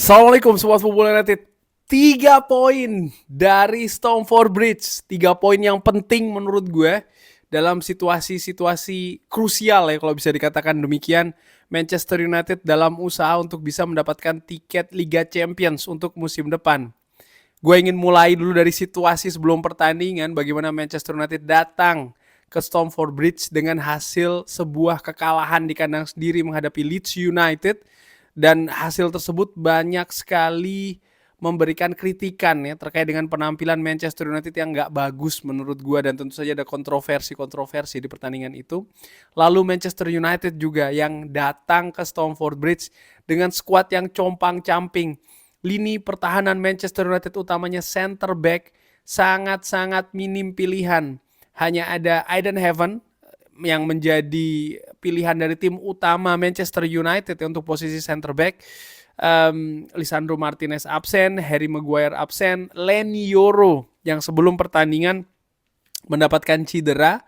Assalamualaikum Sobat Football United. 3 poin dari Stamford Bridge. 3 poin yang penting menurut gue dalam situasi-situasi krusial ya kalau bisa dikatakan demikian. Manchester United dalam usaha untuk bisa mendapatkan tiket Liga Champions untuk musim depan. Gue ingin mulai dulu dari situasi sebelum pertandingan, bagaimana Manchester United datang ke Stamford Bridge dengan hasil sebuah kekalahan di kandang sendiri menghadapi Leeds United. Dan hasil tersebut banyak sekali memberikan kritikan ya terkait dengan penampilan Manchester United yang nggak bagus menurut gue, dan tentu saja ada kontroversi di pertandingan itu. Lalu Manchester United juga yang datang ke Stamford Bridge dengan skuad yang compang-camping. Lini pertahanan Manchester United utamanya center back sangat-sangat minim pilihan. Hanya ada Eden Heaven yang menjadi pilihan dari tim utama Manchester United untuk posisi center back. Lisandro Martinez absen, Harry Maguire absen, Leny Yoro yang sebelum pertandingan mendapatkan cedera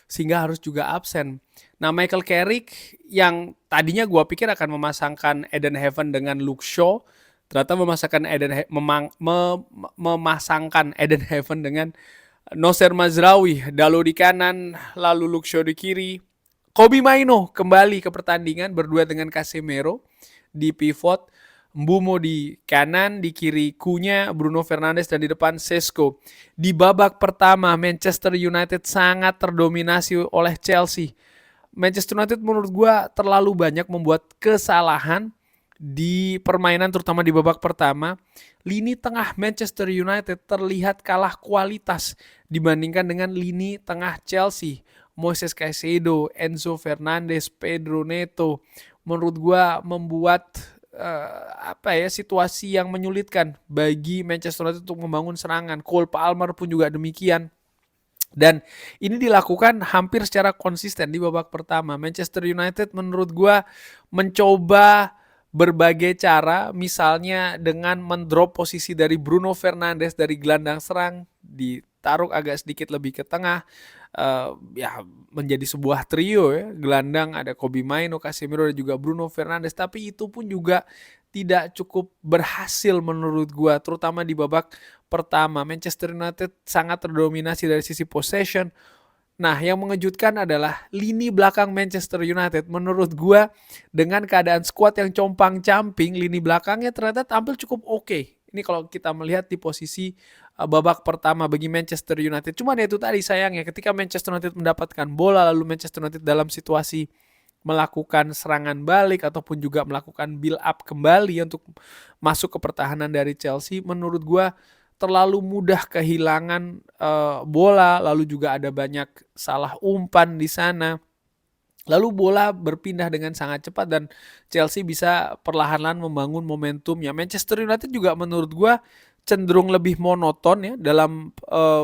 sehingga harus juga absen. Nah, Michael Carrick yang tadinya gue pikir akan memasangkan Eden Heaven dengan Luke Shaw, ternyata memasangkan Eden Heaven dengan Noser Mazraoui, Dalo di kanan, lalu Luke Shaw di kiri. Kobbie Mainoo kembali ke pertandingan berdua dengan Casemiro di pivot. Mbeumo di kanan, di kiri Cunha, Bruno Fernandes, dan di depan Sesko. Di babak pertama Manchester United sangat terdominasi oleh Chelsea. Manchester United menurut gue terlalu banyak membuat kesalahan di permainan, terutama di babak pertama. Lini tengah Manchester United terlihat kalah kualitas dibandingkan dengan lini tengah Chelsea. Moises Caicedo, Enzo Fernandez, Pedro Neto menurut gue membuat situasi yang menyulitkan bagi Manchester United untuk membangun serangan. Cole Palmer pun juga demikian. Dan ini dilakukan hampir secara konsisten di babak pertama. Manchester United menurut gue mencoba berbagai cara, misalnya dengan mendrop posisi dari Bruno Fernandes dari gelandang serang, ditaruh agak sedikit lebih ke tengah, menjadi sebuah trio ya. Gelandang ada Kobbie Mainoo, Casemiro, dan juga Bruno Fernandes. Tapi itu pun juga tidak cukup berhasil menurut gua, terutama di babak pertama. Manchester United sangat terdominasi dari sisi possession. Nah, yang mengejutkan adalah lini belakang Manchester United. Menurut gua dengan keadaan skuad yang compang-camping, lini belakangnya ternyata tampil cukup oke. Ini kalau kita melihat di posisi babak pertama bagi Manchester United. Cuman ya itu tadi sayangnya, ketika Manchester United mendapatkan bola, lalu Manchester United dalam situasi melakukan serangan balik ataupun juga melakukan build up kembali untuk masuk ke pertahanan dari Chelsea, menurut gue terlalu mudah kehilangan bola, lalu juga ada banyak salah umpan di sana. Lalu bola berpindah dengan sangat cepat dan Chelsea bisa perlahan-lahan membangun momentumnya. Manchester United juga menurut gue cenderung lebih monoton ya dalam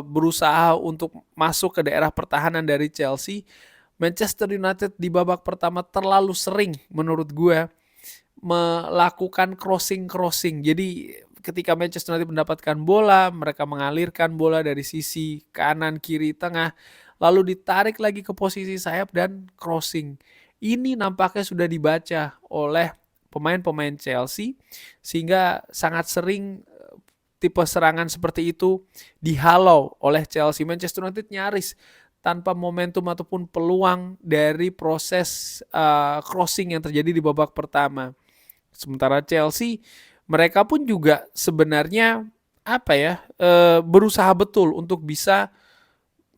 berusaha untuk masuk ke daerah pertahanan dari Chelsea. Manchester United di babak pertama terlalu sering menurut gue melakukan crossing. Jadi ketika Manchester United mendapatkan bola, mereka mengalirkan bola dari sisi kanan, kiri, tengah, lalu ditarik lagi ke posisi sayap dan crossing. Ini nampaknya sudah dibaca oleh pemain-pemain Chelsea sehingga sangat sering tipe serangan seperti itu dihalau oleh Chelsea. Manchester United nyaris tanpa momentum ataupun peluang dari proses crossing yang terjadi di babak pertama. Sementara Chelsea, mereka pun juga sebenarnya berusaha betul untuk bisa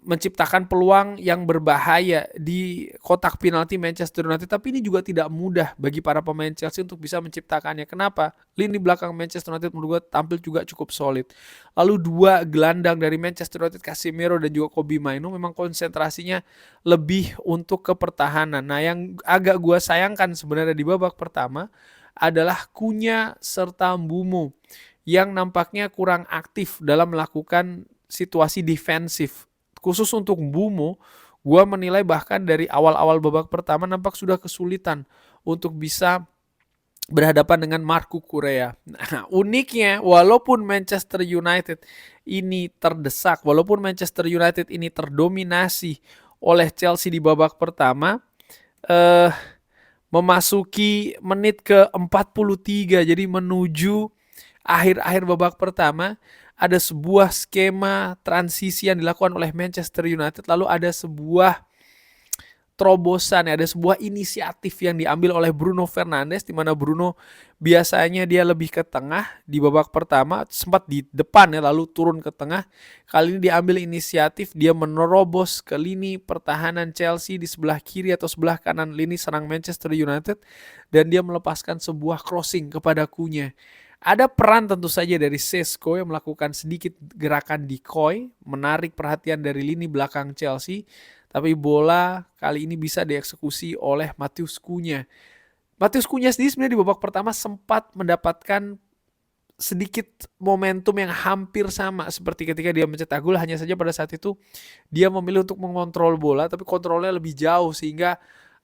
menciptakan peluang yang berbahaya di kotak penalti Manchester United, tapi ini juga tidak mudah bagi para pemain Chelsea untuk bisa menciptakannya. Kenapa? Lini belakang Manchester United menurut gue tampil juga cukup solid. Lalu dua gelandang dari Manchester United, Casemiro dan juga Kobbie Mainoo, memang konsentrasinya lebih untuk ke pertahanan. Nah, yang agak gue sayangkan sebenarnya di babak pertama adalah Cunha serta Mbeumo yang nampaknya kurang aktif dalam melakukan situasi defensif. Khusus untuk Mbeumo, gue menilai bahkan dari awal-awal babak pertama nampak sudah kesulitan untuk bisa berhadapan dengan Marco Correa. Nah, uniknya walaupun Manchester United ini terdesak, walaupun Manchester United ini terdominasi oleh Chelsea di babak pertama, memasuki menit ke-43, jadi menuju akhir-akhir babak pertama, ada sebuah skema transisi yang dilakukan oleh Manchester United, lalu ada sebuah terobosan, ada sebuah inisiatif yang diambil oleh Bruno Fernandes, di mana Bruno biasanya dia lebih ke tengah di babak pertama, sempat di depan ya, lalu turun ke tengah. Kali ini diambil inisiatif, dia menerobos ke lini pertahanan Chelsea di sebelah kiri atau sebelah kanan lini serang Manchester United, dan dia melepaskan sebuah crossing kepada Cunha. Ada peran tentu saja dari Sesko yang melakukan sedikit gerakan decoy, menarik perhatian dari lini belakang Chelsea, tapi bola kali ini bisa dieksekusi oleh Matheus Cunha. Matheus Cunha sendiri sebenarnya di babak pertama sempat mendapatkan sedikit momentum yang hampir sama seperti ketika dia mencetak gol, hanya saja pada saat itu dia memilih untuk mengontrol bola, tapi kontrolnya lebih jauh sehingga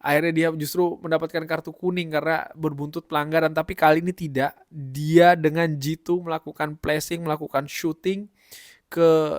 akhirnya dia justru mendapatkan kartu kuning karena berbuntut pelanggaran. Tapi kali ini tidak, dia dengan jitu melakukan pressing, melakukan shooting ke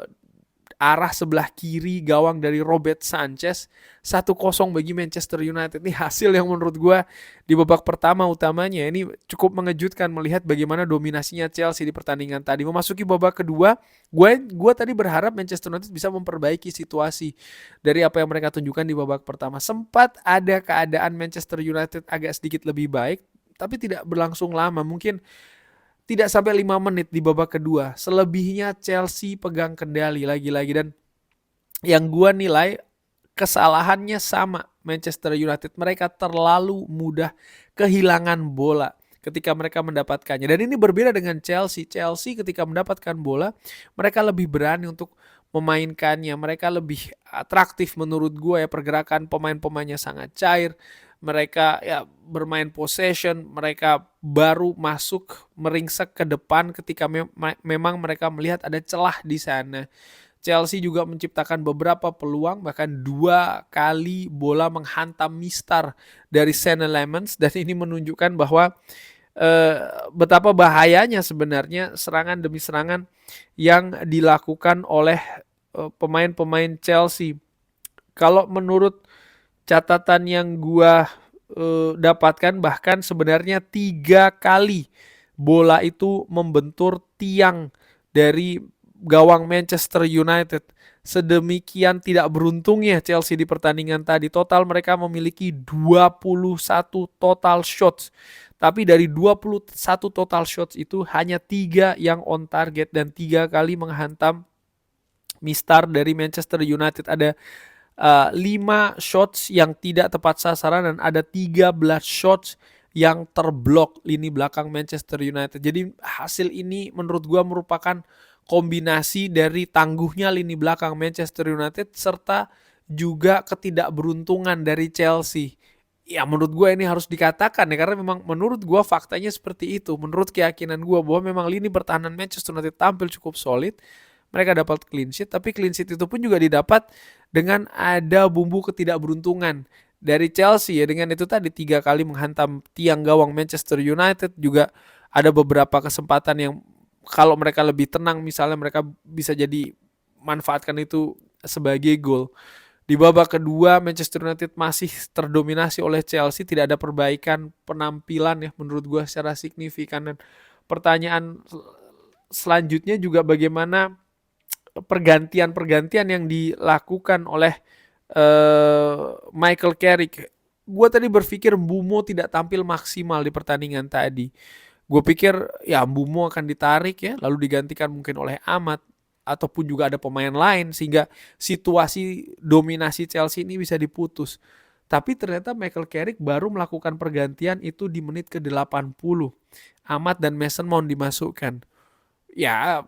arah sebelah kiri gawang dari Robert Sanchez. 1-0 bagi Manchester United. Ini hasil yang menurut gue di babak pertama utamanya ini cukup mengejutkan melihat bagaimana dominasinya Chelsea di pertandingan tadi. Memasuki babak kedua, gue tadi berharap Manchester United bisa memperbaiki situasi dari apa yang mereka tunjukkan di babak pertama. Sempat ada keadaan Manchester United agak sedikit lebih baik, tapi tidak berlangsung lama. Mungkin tidak sampai 5 menit di babak kedua. Selebihnya Chelsea pegang kendali lagi-lagi, dan yang gua nilai kesalahannya sama Manchester United. Mereka terlalu mudah kehilangan bola ketika mereka mendapatkannya. Dan ini berbeda dengan Chelsea. Chelsea ketika mendapatkan bola, mereka lebih berani untuk memainkannya. Mereka lebih atraktif menurut gue ya, pergerakan pemain-pemainnya sangat cair. Mereka ya bermain possession, mereka baru masuk meringsek ke depan ketika memang mereka melihat ada celah di sana. Chelsea juga menciptakan beberapa peluang, bahkan 2 kali bola menghantam mistar dari Senne Lammens, dan ini menunjukkan bahwa betapa bahayanya sebenarnya serangan demi serangan yang dilakukan oleh pemain-pemain Chelsea. Kalau menurut catatan yang gua dapatkan, bahkan sebenarnya 3 kali bola itu membentur tiang dari gawang Manchester United. Sedemikian tidak beruntungnya Chelsea di pertandingan tadi. Total mereka memiliki 21 total shots. Tapi dari 21 total shots itu hanya 3 yang on target dan 3 kali menghantam mistar dari Manchester United. Ada 5 shots yang tidak tepat sasaran dan ada 13 shots yang terblok lini belakang Manchester United. Jadi hasil ini menurut gua merupakan kombinasi dari tangguhnya lini belakang Manchester United serta juga ketidakberuntungan dari Chelsea. Ya menurut gue ini harus dikatakan ya, karena memang menurut gue faktanya seperti itu. Menurut keyakinan gue bahwa memang lini pertahanan Manchester United tampil cukup solid. Mereka dapat clean sheet, tapi clean sheet itu pun juga didapat dengan ada bumbu ketidakberuntungan dari Chelsea ya. Dengan itu tadi 3 kali menghantam tiang gawang Manchester United, juga ada beberapa kesempatan yang kalau mereka lebih tenang misalnya mereka bisa jadi manfaatkan itu sebagai gol. Di babak kedua Manchester United masih terdominasi oleh Chelsea, tidak ada perbaikan penampilan ya menurut gue secara signifikan. Dan pertanyaan selanjutnya juga bagaimana pergantian-pergantian yang dilakukan oleh Michael Carrick. Gue tadi berpikir Mbeumo tidak tampil maksimal di pertandingan tadi. Gue pikir ya Mbeumo akan ditarik ya, lalu digantikan mungkin oleh Ahmad ataupun juga ada pemain lain sehingga situasi dominasi Chelsea ini bisa diputus. Tapi ternyata Michael Carrick baru melakukan pergantian itu di menit ke-80. Ahmad dan Mason Mount dimasukkan. Ya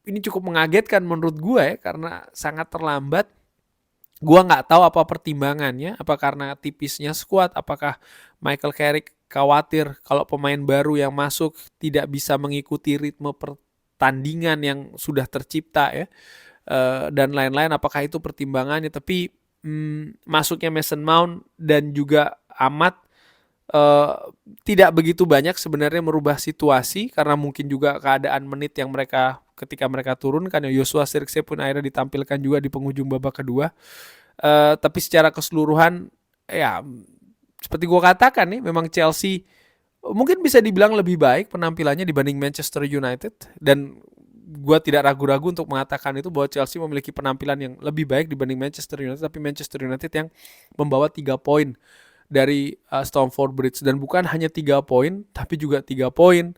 ini cukup mengagetkan menurut gue ya, karena sangat terlambat. Gue nggak tahu apa pertimbangannya, apa karena tipisnya skuad, apakah Michael Carrick khawatir kalau pemain baru yang masuk tidak bisa mengikuti ritme pertandingan yang sudah tercipta ya, dan lain-lain, apakah itu pertimbangannya. Tapi masuknya Mason Mount dan juga Ahmad tidak begitu banyak sebenarnya merubah situasi, karena mungkin juga keadaan menit yang ketika mereka turun kan ya. Joshua Zirkzee pun akhirnya ditampilkan juga di penghujung babak kedua. Tapi secara keseluruhan ya seperti gue katakan nih, memang Chelsea mungkin bisa dibilang lebih baik penampilannya dibanding Manchester United, dan gue tidak ragu-ragu untuk mengatakan itu bahwa Chelsea memiliki penampilan yang lebih baik dibanding Manchester United, tapi Manchester United yang membawa 3 poin dari Stamford Bridge, dan bukan hanya 3 poin tapi juga 3 poin,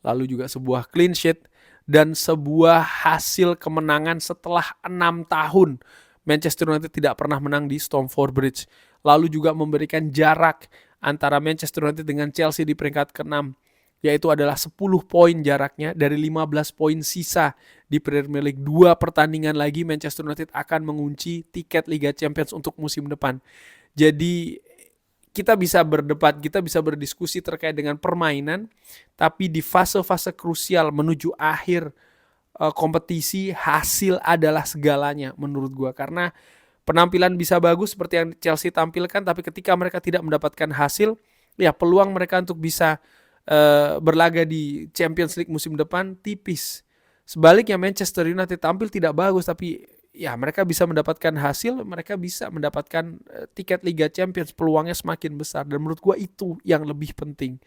lalu juga sebuah clean sheet dan sebuah hasil kemenangan setelah 6 tahun Manchester United tidak pernah menang di Stamford Bridge, lalu juga memberikan jarak antara Manchester United dengan Chelsea di peringkat ke-6, yaitu adalah 10 poin jaraknya dari 15 poin sisa di Premier League. 2 pertandingan lagi Manchester United akan mengunci tiket Liga Champions untuk musim depan. Jadi kita bisa berdebat, kita bisa berdiskusi terkait dengan permainan, tapi di fase-fase krusial menuju akhir kompetisi, hasil adalah segalanya menurut gue. Karena penampilan bisa bagus seperti yang Chelsea tampilkan, tapi ketika mereka tidak mendapatkan hasil, ya peluang mereka untuk bisa berlaga di Champions League musim depan tipis. Sebaliknya Manchester United tampil tidak bagus, tapi ya mereka bisa mendapatkan hasil, mereka bisa mendapatkan tiket Liga Champions, peluangnya semakin besar. Dan menurut gue itu yang lebih penting.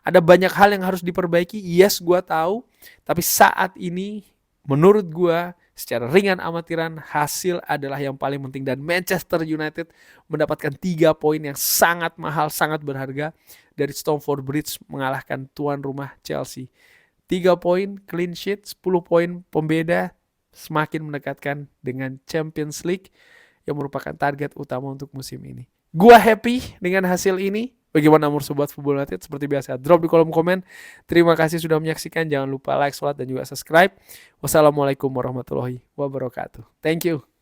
Ada banyak hal yang harus diperbaiki, yes gue tahu, tapi saat ini menurut gue secara ringan amatiran hasil adalah yang paling penting, dan Manchester United mendapatkan 3 poin yang sangat mahal, sangat berharga dari Stamford Bridge mengalahkan tuan rumah Chelsea. 3 poin clean sheet, 10 poin pembeda, semakin mendekatkan dengan Champions League yang merupakan target utama untuk musim ini. Gua happy dengan hasil ini. Bagaimana menurut Sobat Football United? Seperti biasa, drop di kolom komen. Terima kasih sudah menyaksikan. Jangan lupa like, share, dan juga subscribe. Wassalamualaikum warahmatullahi wabarakatuh. Thank you.